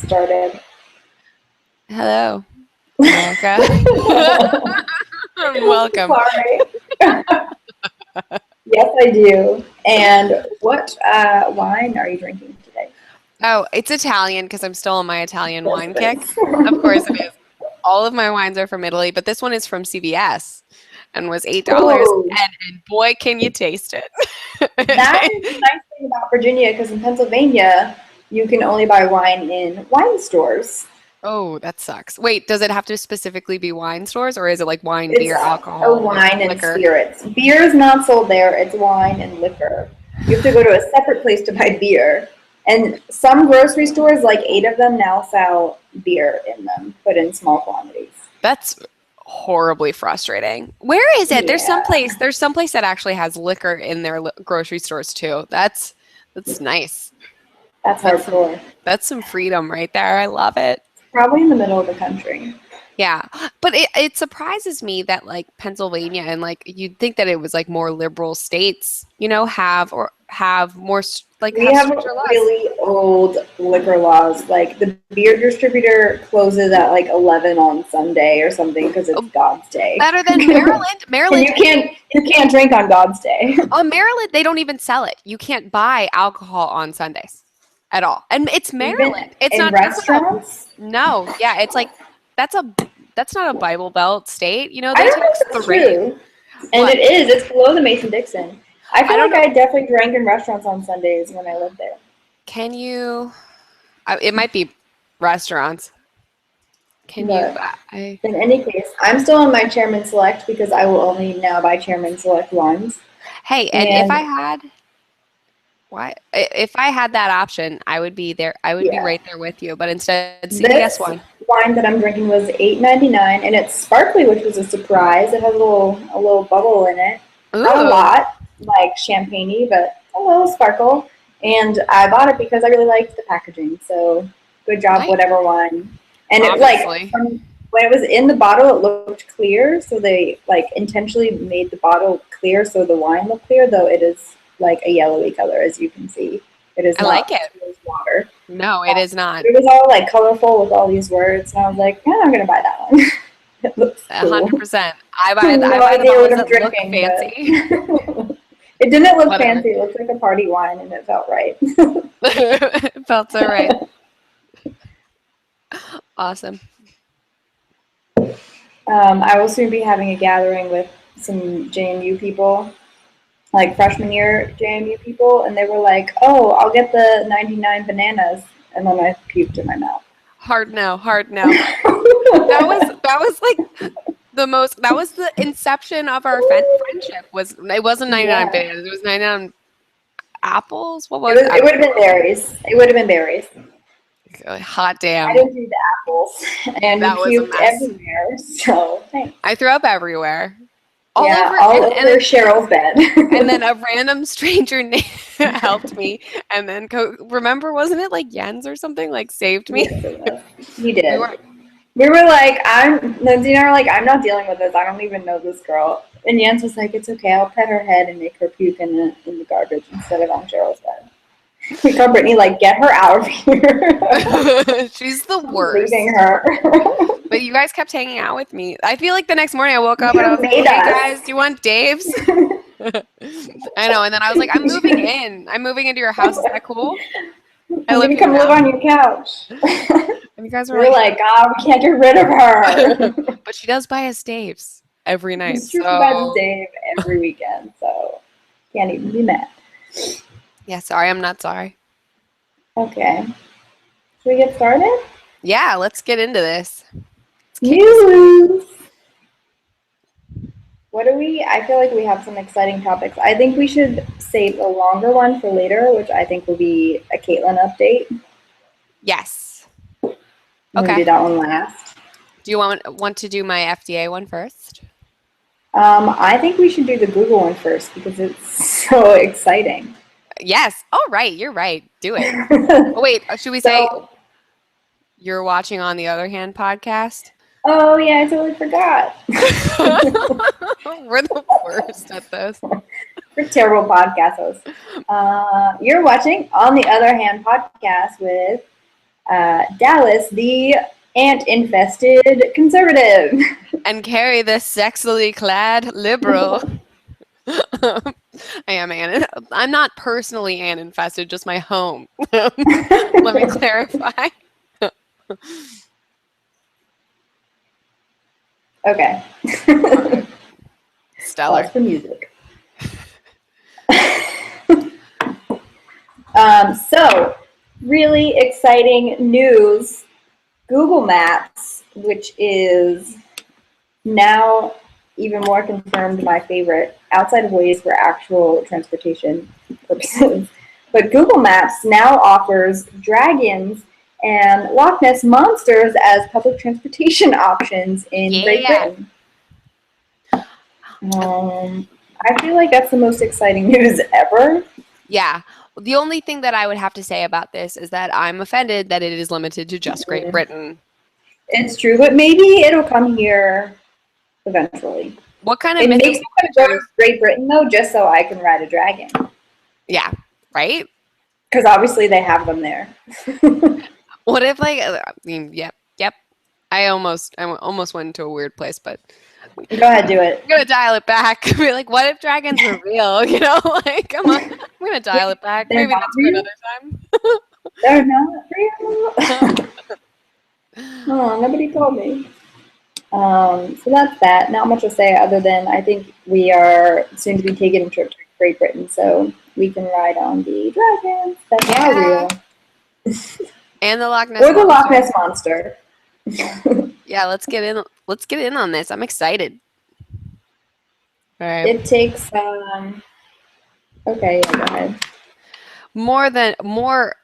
started. Hello, America. Welcome. Sorry. Yes, I do. And what wine are you drinking today? Oh, it's Italian because I'm still on my Italian wine kick. Yes. Of course it is. All of my wines are from Italy, but this one is from CVS and was $8. Oh, And boy, can you taste it. that is the nice thing about Virginia, because in Pennsylvania, you can only buy wine in wine stores. Oh, that sucks. Wait, does it have to specifically be wine stores or is it like wine, It's beer, a alcohol, wine and liquor? spirits. Beer is not sold there. It's wine and liquor. You have to go to a separate place to buy beer. And some grocery stores, like 8 of them, now sell beer in them, but in small quantities. That's horribly frustrating. Where is it? There's Yeah. someplace that actually has liquor in their grocery stores too. That's nice. That's That's hardcore. That's some freedom right there. I love it. Probably in the middle of the country. Yeah. But it surprises me that like Pennsylvania and like you'd think that it was like more liberal states, have more We have have stricter laws. really old liquor laws. Like the beer distributor closes at like 11 on Sunday or something because it's God's Day. Better than Maryland. And Maryland, you can't drink on God's Day. Maryland, they don't even sell it. You can't buy alcohol on Sundays at all. And it's Maryland. Even It's in not restaurants. No. Yeah, it's like that's not a Bible Belt state. You know, I they don't know if tax that's 3. true. And What? it is. It's below the Mason-Dixon. I feel don't like I definitely drank in restaurants on Sundays when I lived there. Can you it might be restaurants. Can you But in any case, I'm still on my Chairman Select because I will only now buy Chairman Select wines. Hey, and if I had that option, I would be there. I would be right there with you. But instead, CVS This one. wine that I'm drinking was $8.99, and it's sparkly, which was a surprise. It has a little bubble in it. Ooh. Not a lot, like champagne-y, but a little sparkle. And I bought it because I really liked the packaging. So good job, Nice. whatever wine. And Obviously. when it was in the bottle, it looked clear. So they intentionally made the bottle clear so the wine looked clear, though it is like a yellowy color, as you can see. It is I not like it. water. No, it is not. It was all like colorful with all these words, and I was like, yeah, I'm gonna buy that one. It looks cool. 100%. I buy the idea ones what I'm that look drinking, fancy. It didn't look Whatever. fancy. It looked like a party wine, and it felt right. It felt so right. Awesome. I will soon be having a gathering with some JMU people, like freshman year JMU people, and they were like, "Oh, I'll get the 99 bananas," and then I puked in my mouth. Hard no. That was like that was the inception of our friendship. It wasn't 99 bananas. It was 99 apples. What was it? It would have been berries. It would have been berries. Hot damn. I didn't do the apples, and That you was a puked mess. everywhere. So thanks. I threw up everywhere. All over Cheryl's bed. And then a random stranger helped me. And then remember, wasn't it like Jens or something like saved me? Yes, it was. You did. We were like, Lindsay and I were like, I'm not dealing with this. I don't even know this girl. And Jens was like, it's okay. I'll pet her head and make her puke in the garbage instead of on Cheryl's bed. We called Brittany, like, get her out of here. She's the worst. Leaving her. But you guys kept hanging out with me. I feel like the next morning I woke up and I was like, hey guys, do you want Dave's? I know. And then I was like, I'm moving in. I'm moving into your house. Is that cool? You can come live on your couch. And you guys were like, oh, we can't get rid of her. But she does buy us Dave's every night. She buys us Dave every weekend, so can't even be mad. Yeah, sorry, I'm not sorry. Okay. Should we get started? Yeah, let's get into this. News! I feel like we have some exciting topics. I think we should save a longer one for later, which I think will be a Caitlin update. Yes. Okay. Do that one last. Do you want to do my FDA one first? I think we should do the Google one first because it's so exciting. Yes. Oh, right. You're right. Do it. Oh, wait. Should we say you're watching On the Other Hand podcast? Oh, yeah. I totally forgot. We're the worst at this. We're terrible podcast hosts. You're watching On the Other Hand podcast with Dallas, the ant-infested conservative. And Carrie, the sexily clad liberal. I am ant. I'm not personally ant-infested, just my home. Let me clarify. Okay. Stellar. Pause for music. So, really exciting news. Google Maps, which is now even more confirmed my favorite, outside of Waze for actual transportation purposes. But Google Maps now offers dragons and Loch Ness monsters as public transportation options in Great Britain. I feel like that's the most exciting news ever. Yeah. The only thing that I would have to say about this is that I'm offended that it is limited to just Great Britain. It's true, but maybe it'll come here eventually. What kind of it makes me want to go to Great Britain though, just so I can ride a dragon. Yeah, right? Because obviously they have them there. What if yep. I almost went into a weird place, but go ahead, do it. I'm gonna dial it back. Be like, what if dragons were real? You know, like, come on, I'm gonna dial it back. They're Maybe that's real? for another time. They're not real. Oh, nobody told me. So that's that. Not much to say other than I think we are soon to be taking a trip to Great Britain, so we can ride on the dragons that are real. And the Loch Ness Or the Loch Ness monster. Yeah, let's get in on this. I'm excited. All right. It takes okay, yeah, go ahead. More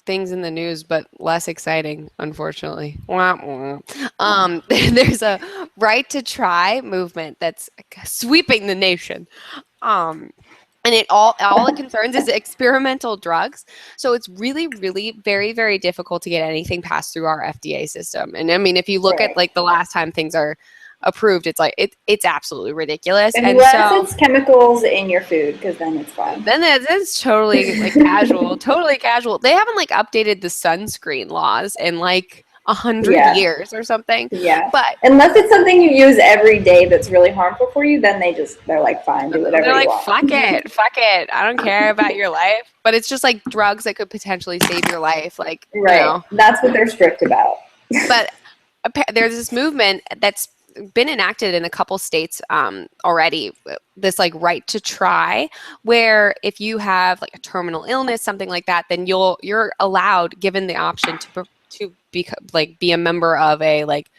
things in the news, but less exciting, unfortunately. There's a right to try movement that's sweeping the nation. And all it concerns is experimental drugs. So it's really, really very, very difficult to get anything passed through our FDA system. And I mean, if you look at like the last time things are approved, it's like it's absolutely ridiculous. Unless it's chemicals in your food, because then it's fine. Then it's totally like casual, totally casual. They haven't like updated the sunscreen laws in like 100 years or something. Yeah. But unless it's something you use every day that's really harmful for you, then they're like, fine, do whatever you want. Fuck it. I don't care about your life. But it's just like drugs that could potentially save your life. Like, right. You know. That's what they're strict about. But there's this movement that's been enacted in a couple states already, this like right to try, where if you have like a terminal illness, something like that, then you're allowed, given the option to be a member of a like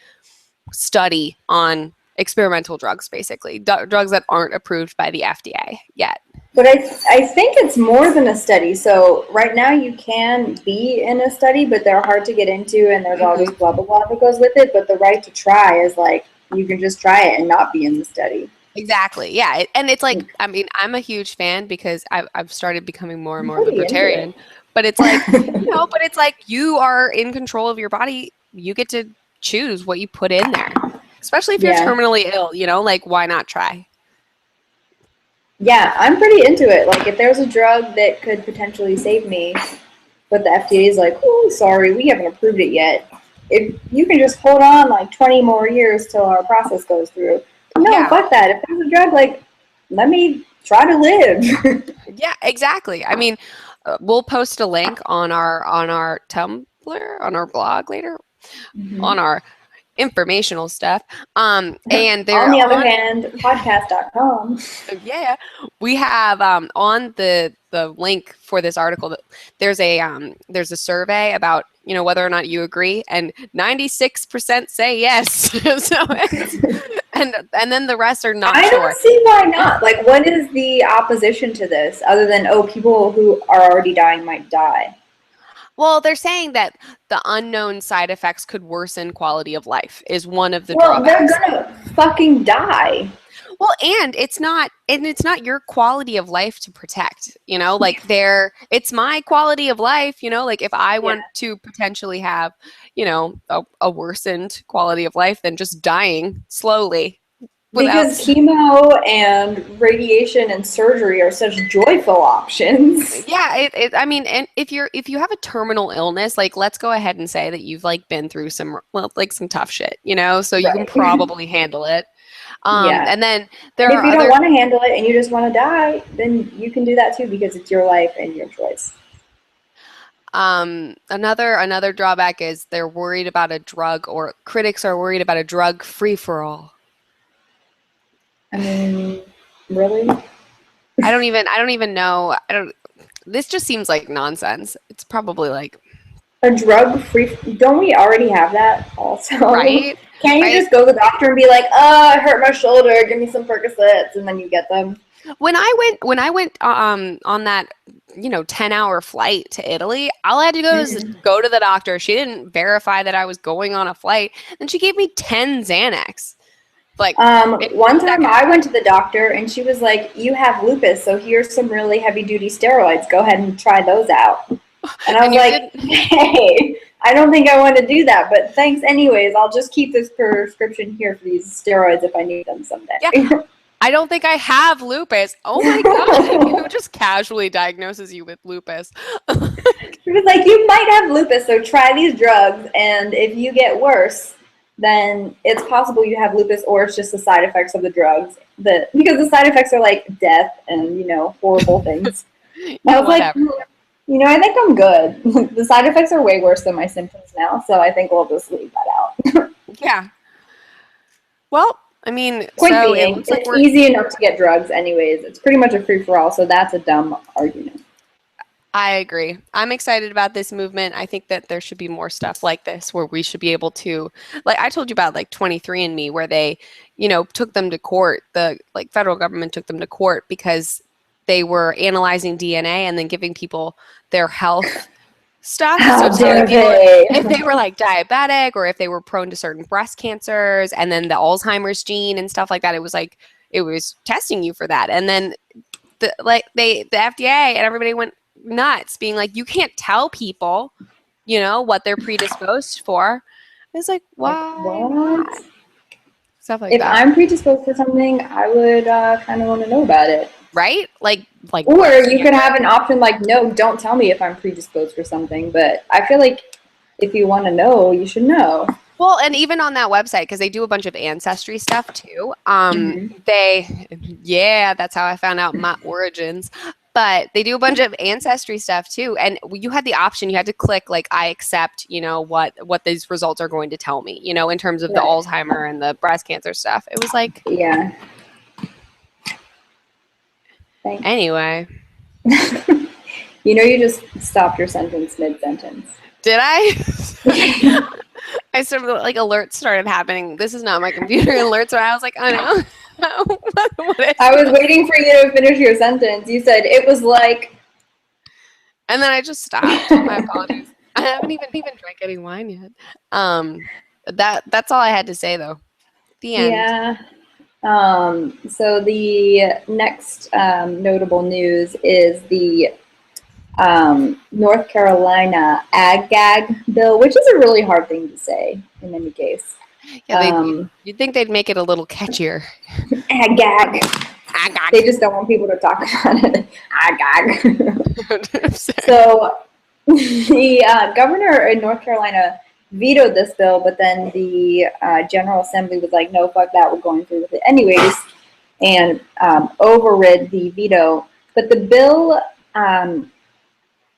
study on experimental drugs, basically drugs that aren't approved by the FDA yet. But I think it's more than a study. So right now you can be in a study, but they're hard to get into, and there's always blah blah blah that goes with it. But the right to try is like, you can just try it and not be in the study. Exactly. Yeah. And it's like, I mean, I'm a huge fan because I've started becoming more and more libertarian. But it's like, but it's like you are in control of your body. You get to choose what you put in there, especially if you're terminally ill, like why not try? Yeah, I'm pretty into it. Like if there's a drug that could potentially save me, but the FDA is like, oh, sorry, we haven't approved it yet. If you can just hold on like 20 more years till our process goes through. No, fuck that. If there's a drug, like, let me try to live. Yeah, exactly. I mean, we'll post a link on our Tumblr, on our blog later, on our informational stuff. And there, on the other hand, podcast.com. Yeah, we have on the link for this article, there's a survey about whether or not you agree, and 96% say yes. So and then the rest are not sure. I don't see why not. Like, what is the opposition to this other than people who are already dying might die? Well, they're saying that the unknown side effects could worsen quality of life is one of the drawbacks. They're gonna fucking die. Well, and it's not your quality of life to protect, like it's my quality of life, like if I want to potentially have, a worsened quality of life than just dying slowly, Because chemo and radiation and surgery are such joyful options. Yeah, I mean, and if you have a terminal illness, like let's go ahead and say that you've like been through some some tough shit, so you can probably handle it. Yeah. And then and if you don't want to handle it and you just want to die, then you can do that too because it's your life and your choice. Another drawback is they're worried about a drug, or critics are worried about a drug free for all. I mean, really? I don't even know. This just seems like nonsense. It's probably like a drug free. Don't we already have that also? Right? Can't you just go to the doctor and be like, I hurt my shoulder, give me some Percocets, and then you get them? When I went on that 10-hour flight to Italy, all I had to do was go to the doctor. She didn't verify that I was going on a flight, and she gave me 10 Xanax. Like one time I went to the doctor and she was like, you have lupus, so here's some really heavy duty steroids. Go ahead and try those out. And I was like, hey, I don't think I want to do that, but thanks anyways. I'll just keep this prescription here for these steroids if I need them someday. Yeah. I don't think I have lupus. Oh my God. Who just casually diagnoses you with lupus? She was like, you might have lupus, so try these drugs, and if you get worse, then it's possible you have lupus, or it's just the side effects of the drugs. Because the side effects are like death and, horrible things. I was like, I think I'm good. The side effects are way worse than my symptoms now, so I think we'll just leave that out. Yeah. Well, I mean, so it looks like it's easy enough to get drugs anyways. It's pretty much a free-for-all, so that's a dumb argument. I agree. I'm excited about this movement. I think that there should be more stuff like this where we should be able to, like I told you about, like 23andMe, where they, took them to court. The federal government took them to court because they were analyzing DNA and then giving people their health stuff. If they were like diabetic or if they were prone to certain breast cancers, and then the Alzheimer's gene and stuff like that. It was testing you for that. And then the FDA and everybody went nuts, being like, you can't tell people, what they're predisposed for. It's like, why? Stuff like that. If I'm predisposed for something, I would kind of want to know about it. Right? Like. Or you could have an option like, no, don't tell me if I'm predisposed for something. But I feel like if you want to know, you should know. Well, and even on that website, because they do a bunch of ancestry stuff too. That's how I found out my origins. But they do a bunch of ancestry stuff too. And you had the option, you had to click like, I accept, what these results are going to tell me, in terms of the Alzheimer and the breast cancer stuff. It was like, yeah. Thanks. Anyway. You just stopped your sentence mid-sentence. Did I? I sort of alerts started happening. This is not my computer. Alerts, I was like, oh no. I was waiting for you to finish your sentence. You said it was like, and then I just stopped. My apologies. I haven't even drank any wine yet. That's all I had to say though. The end. Yeah. So the next notable news is the North Carolina ag-gag bill, which is a really hard thing to say in any case. Yeah, you'd think they'd make it a little catchier. Ag-gag. Ag-gag. They just don't want people to talk about it. Ag-gag. So the governor in North Carolina vetoed this bill, but then the General Assembly was like, no, fuck that, we're going through with it anyways, and overrid the veto. But the bill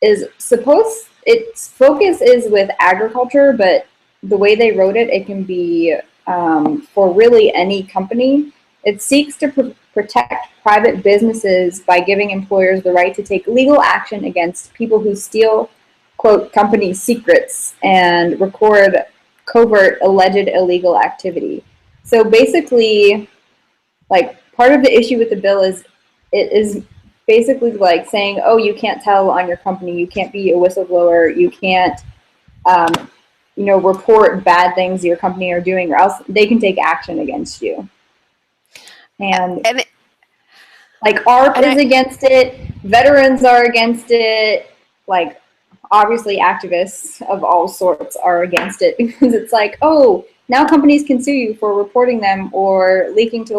its focus is with agriculture, but the way they wrote it, it can be for really any company. It seeks to protect private businesses by giving employers the right to take legal action against people who steal, quote, company secrets and record covert alleged illegal activity. So basically, part of the issue with the bill is it is basically like saying, oh, you can't tell on your company, you can't be a whistleblower, you can't, report bad things your company are doing, or else they can take action against you. And ARP is against it, veterans are against it, obviously activists of all sorts are against it because it's like, oh, now companies can sue you for reporting them or leaking to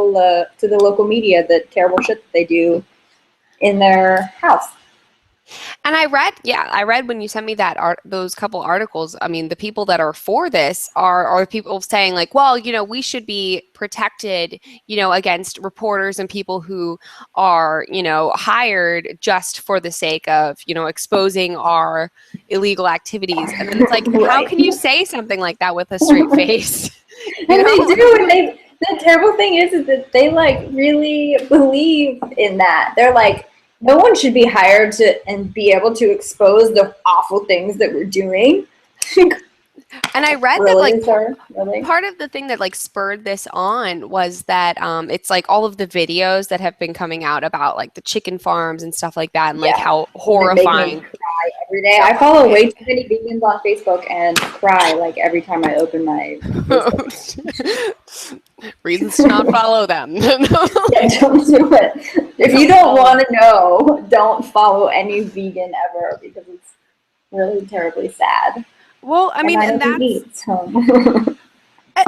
the local media the terrible shit that they do in their house. And I read when you sent me those couple articles. I mean, the people that are for this are people saying like, well, we should be protected, against reporters and people who are, hired just for the sake of, exposing our illegal activities. And then it's like, Right. How can you say something like that with a straight face? And they do, and the terrible thing is that they like really believe in that. They're like, no one should be hired to and be able to expose the awful things that we're doing. And I read really, that really? Part of the thing that like spurred this on was that it's like all of the videos that have been coming out about like the chicken farms and stuff like that, and like how horrifying. They make me cry every day. I follow way too many vegans on Facebook and cry like every time I open my Reasons to not follow them. Yeah, don't do it. If you don't want to know, don't follow any vegan ever because it's really terribly sad. Well, I mean, and that's meat, so.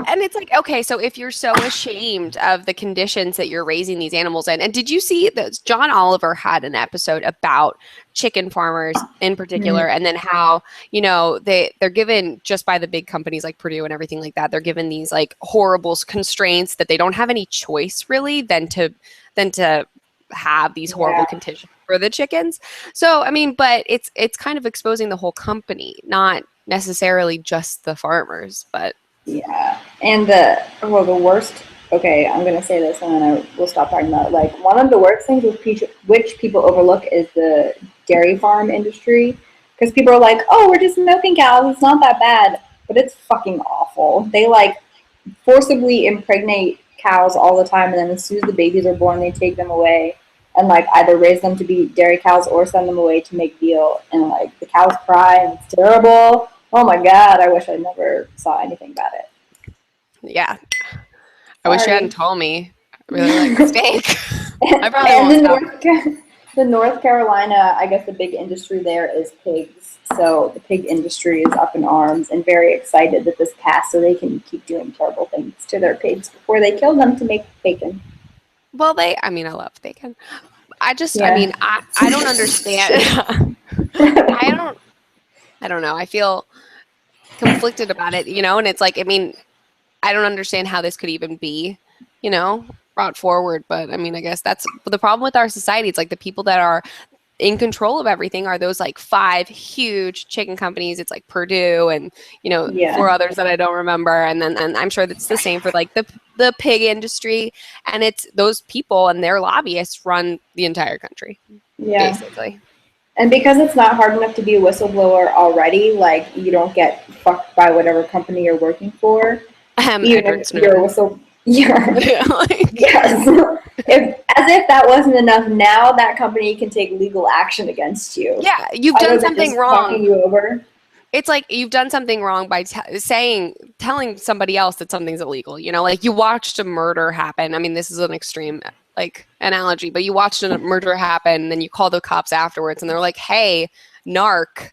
And it's like, okay, so if you're so ashamed of the conditions that you're raising these animals in, and did you see that John Oliver had an episode about chicken farmers in particular, and then how, they're given just by the big companies like Purdue and everything like that, they're given these like horrible constraints that they don't have any choice really than to have these horrible conditions for the chickens. So, I mean, but it's kind of exposing the whole company, not necessarily just the farmers, but. Yeah, and the worst. Okay, I'm gonna say this, and then I will stop talking about it. Like one of the worst things which people overlook is the dairy farm industry, because people are like, "Oh, we're just milking cows. It's not that bad," but it's fucking awful. They like forcibly impregnate cows all the time, and then as soon as the babies are born, they take them away and like either raise them to be dairy cows or send them away to make veal, and like the cows cry and it's terrible. Oh my god, I wish I never saw anything about it. Yeah. I wish you hadn't told me. I really like steak. I probably won't the North Carolina, I guess the big industry there is pigs. So the pig industry is up in arms and very excited that this passed so they can keep doing terrible things to their pigs before they kill them to make bacon. Well, I love bacon. I don't understand. I don't know. I feel conflicted about it, and it's like, I mean, I don't understand how this could even be, brought forward. But I mean, I guess that's the problem with our society. It's like the people that are in control of everything are those like 5 huge chicken companies. It's like Purdue and, 4 others that I don't remember. And I'm sure that's the same for like the pig industry. And it's those people and their lobbyists run the entire country, basically. And because it's not hard enough to be a whistleblower already, like you don't get fucked by whatever company you're working for. Even if you're a whistle. Yeah. Yes. As if that wasn't enough, now that company can take legal action against you. Yeah, you've done something wrong. Fucking you over. It's like you've done something wrong by telling somebody else that something's illegal. Like you watched a murder happen. I mean, this is an extreme like analogy, but you watched a murder happen, and then you call the cops afterwards, and they're like, "Hey, narc,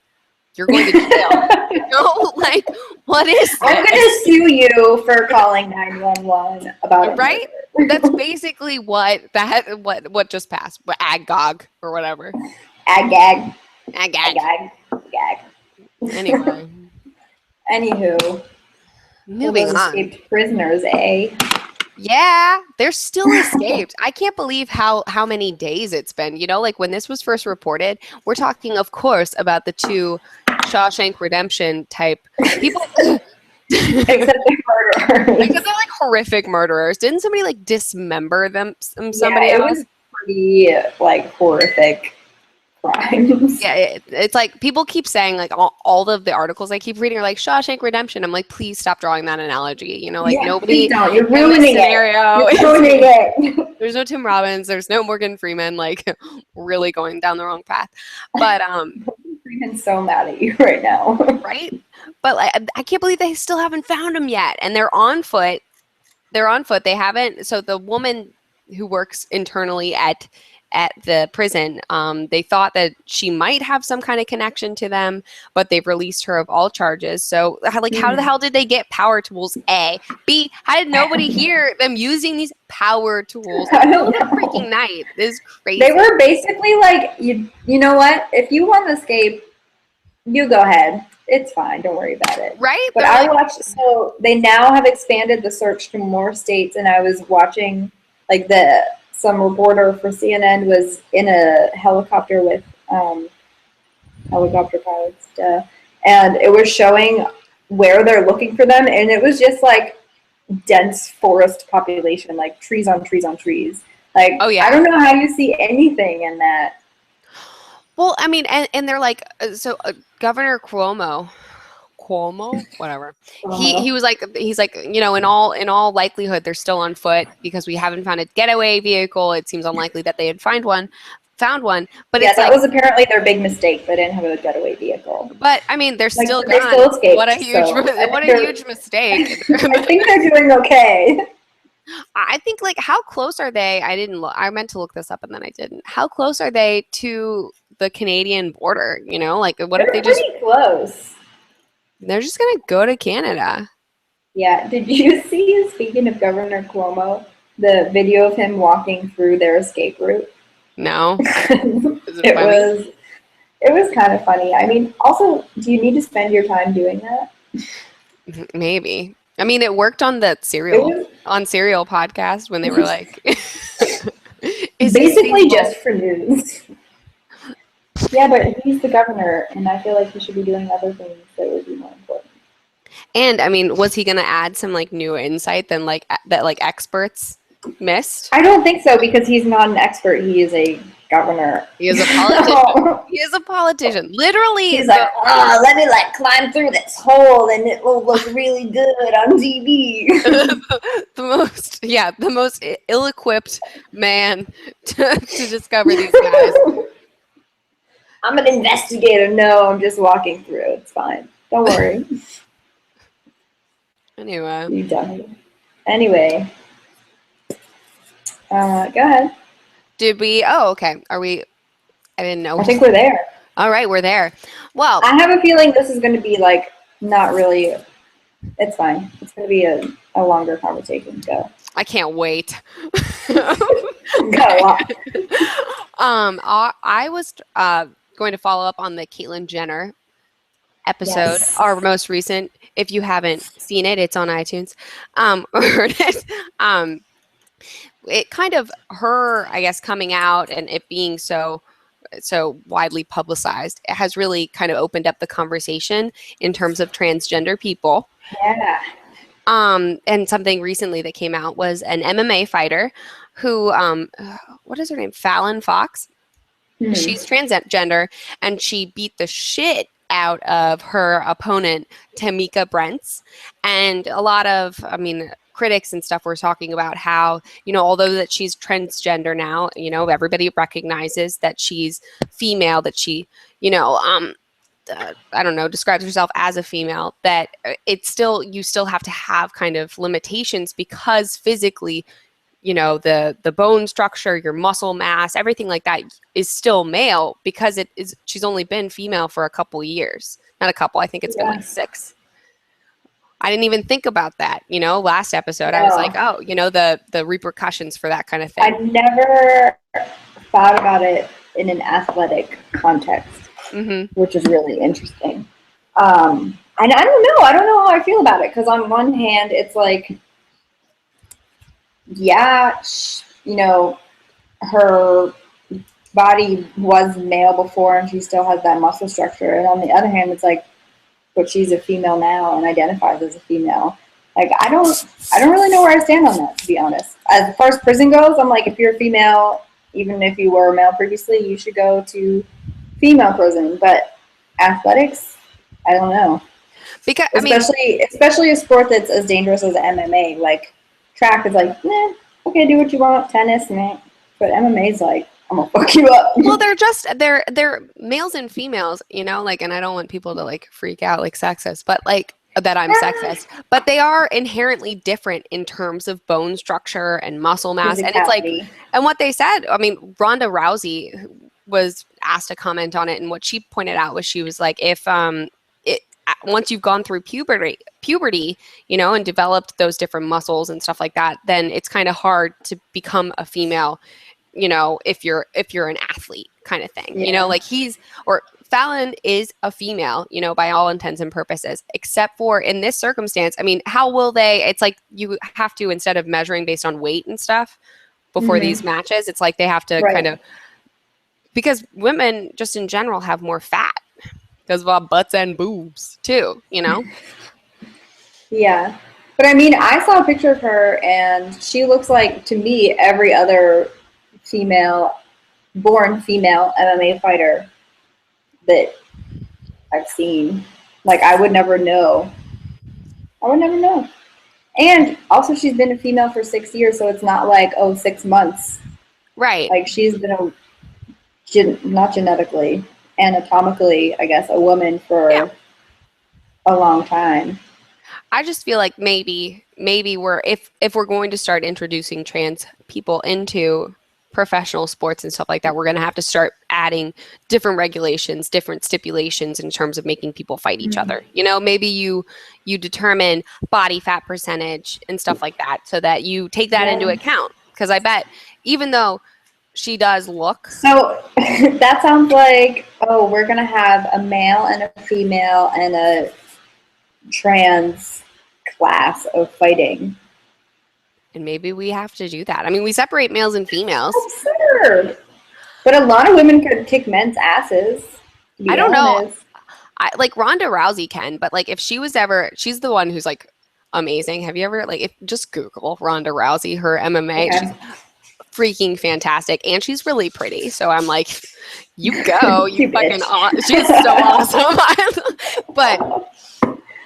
you're going to jail." Like, what is this? I'm going to sue you for calling 911 about it. Right? That's basically what just passed. Ag-gag or whatever. Ag-gag. Ag-gag. Gag. Anyway. Anywho. Moving on. Escaped prisoners, eh? Yeah, they're still escaped. I can't believe how many days it's been. Like when this was first reported, we're talking, of course, about the 2 Shawshank Redemption type people. Except they're murderers. Because they're like horrific murderers. Didn't somebody like dismember them? Somebody else? It was pretty like horrific crimes. Yeah, it's like people keep saying like all of the articles I keep reading are like Shawshank Redemption. I'm like, please stop drawing that analogy. Nobody. Don't. You're ruining it. You're ruining it. There's no Tim Robbins. There's no Morgan Freeman. Like, really going down the wrong path. But Freeman's so mad at you right now. Right? But like, I can't believe they still haven't found him yet, and they're on foot. They haven't. So the woman who works internally at at the prison. They thought that she might have some kind of connection to them, but they've released her of all charges. So, like, how the hell did they get power tools? A. B. How did nobody hear them using these power tools in the middle of the freaking night? This is crazy. They were basically like, you know what? If you want to escape, you go ahead. It's fine. Don't worry about it. Right? But I watched, so they now have expanded the search to more states, and I was watching, like, some reporter for CNN was in a helicopter with helicopter pilots, and it was showing where they're looking for them, and it was just, like, dense forest population, like trees on trees on trees. Like, oh, yeah. I don't know how you see anything in that. Well, I mean, and they're like, so Governor Cuomo, whatever. He was like, he's like, you know, in all likelihood, they're still on foot because we haven't found a getaway vehicle. It seems unlikely that they had found one. But yeah, that was apparently their big mistake. They didn't have a getaway vehicle. But I mean, they're still gone. They still escaped, what a huge mistake. I think they're doing okay. I think, like, how close are they? I meant to look this up and then I didn't. How close are they to the Canadian border? You know, like, what if they just pretty close? They're just gonna go to Canada. Yeah. Did you see? Speaking of Governor Cuomo, the video of him walking through their escape route? No. It was kind of funny. I mean, also, do you need to spend your time doing that? Maybe. I mean, it worked on the Serial podcast when they were like, basically just for news. Yeah, but he's the governor, and I feel like he should be doing other things that would be more important. And I mean, was he going to add some, like, new insight than, like, that, like, experts missed? I don't think so, because he's not an expert. He is a governor. He is a politician. He is a politician. Literally. He's like, let me, like, climb through this hole and it will look really good on TV. the most ill-equipped man to discover these guys. I'm an investigator. No, I'm just walking through. It's fine. Don't worry. Anyway. You dummy. Anyway. Go ahead. Did we? Oh, okay. Are we? I didn't know. I think we're there. All right, we're there. Well, I have a feeling this is going to be, like, not really. It's fine. It's going to be a longer conversation. Go. I can't wait. Go on. I was going to follow up on the Caitlyn Jenner episode, our most recent. If you haven't seen it, it's on iTunes. Or heard it. It kind of her, I guess, coming out and it being so widely publicized, it has really kind of opened up the conversation in terms of transgender people. Yeah. And something recently that came out was an MMA fighter who, what is her name? Fallon Fox. She's transgender, and she beat the shit out of her opponent, Tamika Brents. And a lot of, critics and stuff were talking about how, although that she's transgender now, everybody recognizes that she's female, that she, describes herself as a female, that you still have to have kind of limitations because physically, the bone structure, your muscle mass, everything like that is still male because she's only been female for a couple years. Not a couple, I think it's been like 6. I didn't even think about that, last episode. I was like, oh, the repercussions for that kind of thing. I've never thought about it in an athletic context, which is really interesting. And I don't know how I feel about it, because on one hand, it's like, yeah, her body was male before and she still has that muscle structure. And on the other hand, it's like, but she's a female now and identifies as a female. Like, I don't really know where I stand on that, to be honest. As far as prison goes, I'm like, if you're a female, even if you were a male previously, you should go to female prison. But athletics, I don't know. Because especially a sport that's as dangerous as MMA. Like, track is like, okay, do what you want. Tennis, but MMA is like, I'm gonna fuck you up. Well, they're males and females, and I don't want people to, like, freak out like sexist, but, like, that I'm sexist, but they are inherently different in terms of bone structure and muscle mass. And it's like, and what they said, I mean, Ronda Rousey was asked to comment on it, and what she pointed out was, she was like, if once you've gone through puberty, you know, and developed those different muscles and stuff like that, then it's kind of hard to become a female, you know, if you're an athlete kind of thing, you know, like Fallon is a female, you know, by all intents and purposes, except for in this circumstance. I mean, how will they, it's like you have to, instead of measuring based on weight and stuff before these matches, it's like they have to kind of, because women just in general have more fat because of our butts and boobs too, you know? Yeah. But I mean, I saw a picture of her and she looks like, to me, every other born female MMA fighter that I've seen. Like, I would never know. And also, she's been a female for 6 years, so it's not like, 6 months. Right. Like, she's been not genetically, anatomically, I guess, a woman for a long time. I just feel like maybe we're, if we're going to start introducing trans people into professional sports and stuff like that, we're going to have to start adding different regulations, different stipulations in terms of making people fight each other. You know, maybe you determine body fat percentage and stuff like that, so that you take that into account. Because I bet, even though she does look. So that sounds like, we're going to have a male and a female and a trans class of fighting. And maybe we have to do that. I mean, we separate males and females. Absurd. But a lot of women could kick men's asses. I don't know. Like Ronda Rousey can, but like if she was ever, she's the one who's like amazing. Have you ever, like, just Google Ronda Rousey, her MMA. Okay. She's freaking fantastic, and she's really pretty. So I'm like, you go, you fucking she's so awesome. but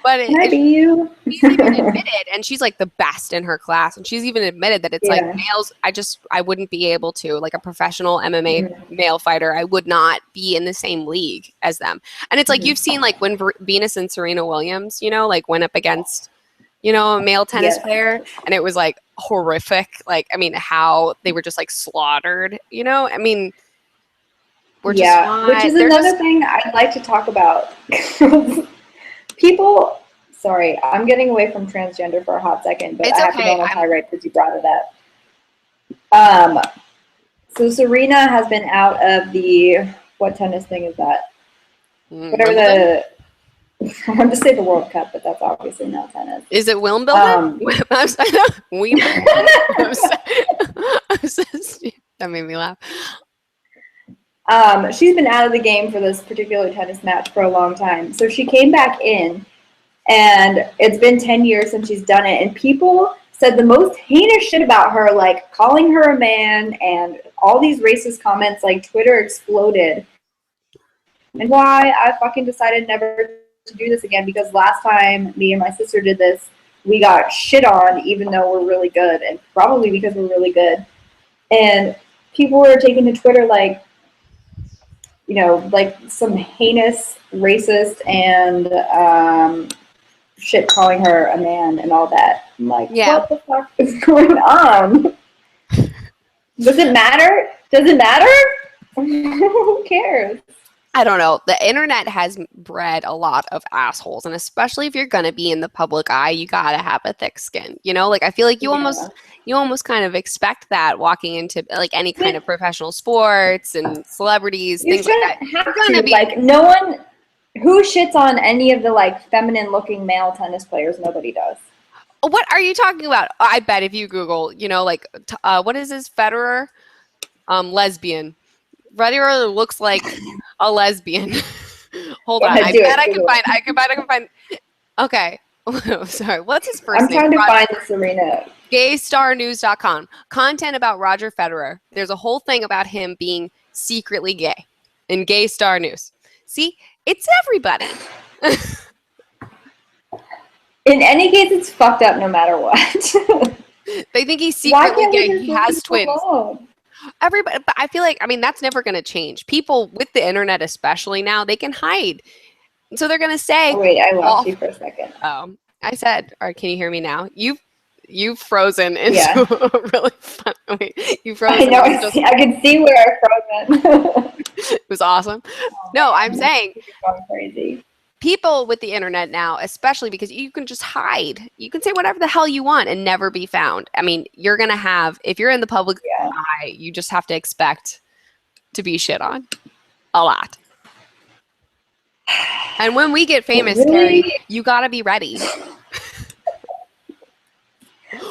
can I be you? She's even admitted, and she's like the best in her class, and she's even admitted that it's like males, I wouldn't be able to, like a professional MMA male fighter, I would not be in the same league as them. And it's like, you've seen like when Venus and Serena Williams, you know, like went up against, you know, a male tennis player, and it was like horrific. Like, I mean, how they were just like slaughtered, you know? I mean, we're just not, which is another thing I'd like to talk about. People, sorry, I'm getting away from transgender for a hot second, but I have to go on a tirade because you brought it up. So Serena has been out of the, what tennis thing is that? Whatever I wanted to say the World Cup, but that's obviously not tennis. Is it Wimbledon? Wimbledon? That made me laugh. She's been out of the game for this particular tennis match for a long time. So she came back in, and it's been 10 years since she's done it. And people said the most heinous shit about her, like calling her a man and all these racist comments, like Twitter exploded. And why I fucking decided never to do this again, because last time me and my sister did this, we got shit on even though we're really good, and probably because we're really good. And people were taking to Twitter like, you know, like some heinous racist and shit, calling her a man and all that. I'm like, what the fuck is going on? Does it matter? Who cares? I don't know. The internet has bred a lot of assholes, and especially if you're gonna be in the public eye, you gotta have a thick skin. You know, like I feel like you almost kind of expect that walking into like any kind of professional sports and celebrities, things like that. Have to. Like, no one who shits on any of the like feminine looking male tennis players. Nobody does. What are you talking about? I bet if you Google, you know, like what is this, Federer, lesbian. Federer looks like a lesbian. Hold on. I bet I can find. Okay. Sorry. What's his first name? I'm trying to find Serena. Gaystarnews.com. Content about Roger Federer. There's a whole thing about him being secretly gay in Gay Star News. See, it's everybody. In any case, it's fucked up no matter what. They think he's secretly gay. He has twins. Everybody, but I feel like, I mean, that's never going to change. People with the internet, especially now, they can hide So they're gonna say, Oh wait, I lost "Well, you for a second. oh, I said, or can you hear me now? You've frozen into Yeah. a really fun. Wait, you I froze and know. it was just I can see where I frozen. it was awesome. Oh No, I'm man, saying you're going crazy. people with the internet now, especially because you can just hide. You can say whatever the hell you want and never be found. I mean, you're gonna have if you're in the public Yeah. eye, you just have to expect to be shit on a lot. And when we get But famous, Carrie, really, you gotta be ready.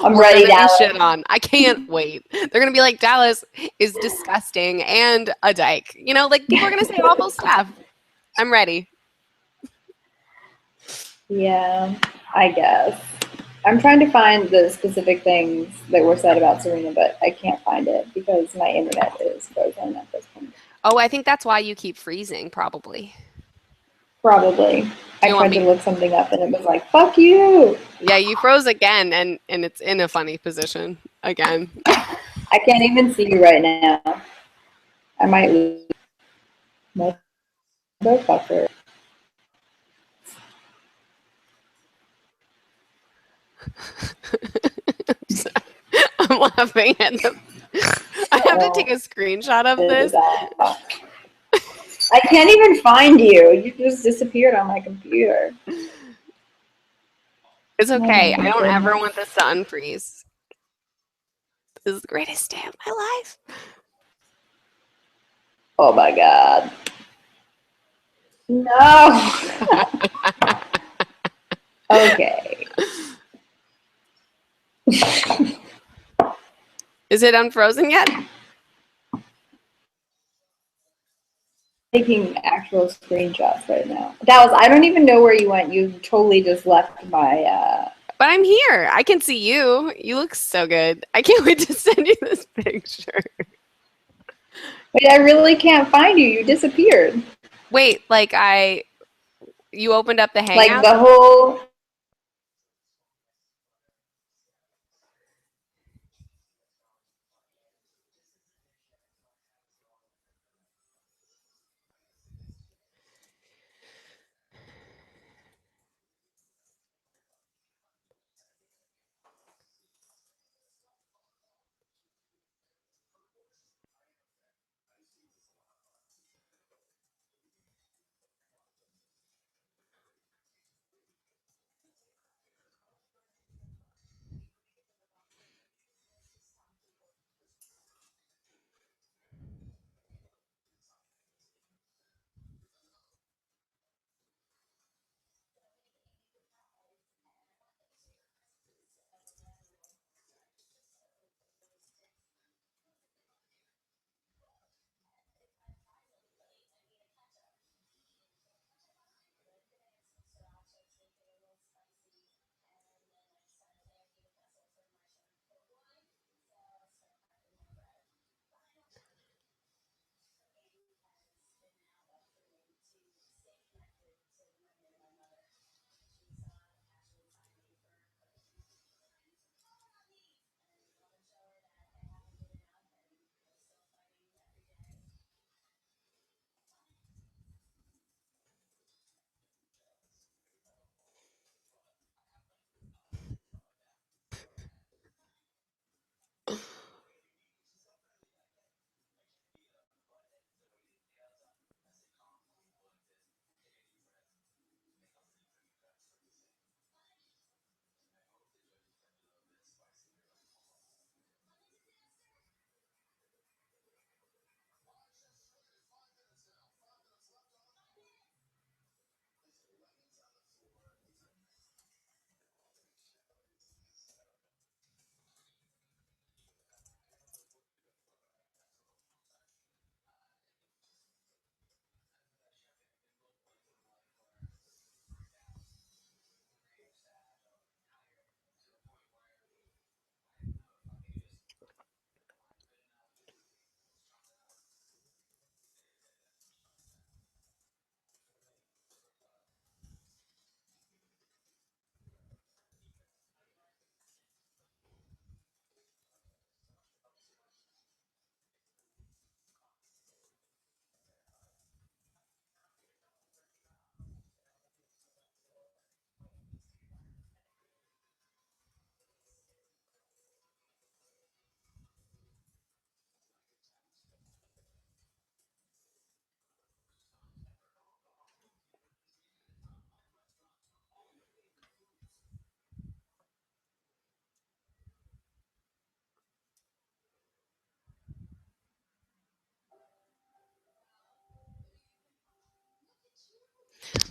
I'm We're ready, gonna be Dallas. shit on. I can't wait. They're gonna be like, Dallas is disgusting and a dyke. You know, like people are gonna say awful stuff. I'm ready. Yeah, I guess. I'm trying to find the specific things that were said about Serena, but I can't find it because my internet is frozen at this point. Oh, I think that's why you keep freezing, probably. Probably. Do I you want tried to me? look something up and it was like, fuck you. Yeah, you froze again, and it's in a funny position again. I can't even see you right now. I might lose. Motherfucker. I'm laughing at the. I have to take a screenshot of this. I can't even find you. You just disappeared on my computer. It's Oh okay. I my don't ever goodness. want this to unfreeze. This is the greatest day of my life. Oh my god. No. Okay. Is it unfrozen yet? Taking actual screenshots right now. Dallas, I don't even know where you went. You totally just left my But I'm here. I can see you. You look so good. I can't wait to send you this picture. Wait, I really can't find you. You disappeared. Wait, you opened up the Like Hangout? the whole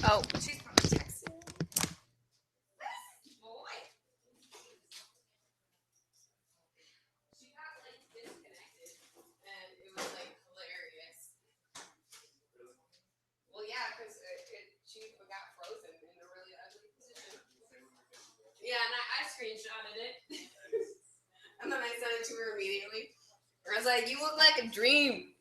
Oh, she's probably texting. Boy. She got like disconnected, and it was like hilarious. Well, yeah, because she got frozen in a really ugly position. Yeah, and I screenshotted it, and then I sent it to her immediately. I was like, "You look like a dream."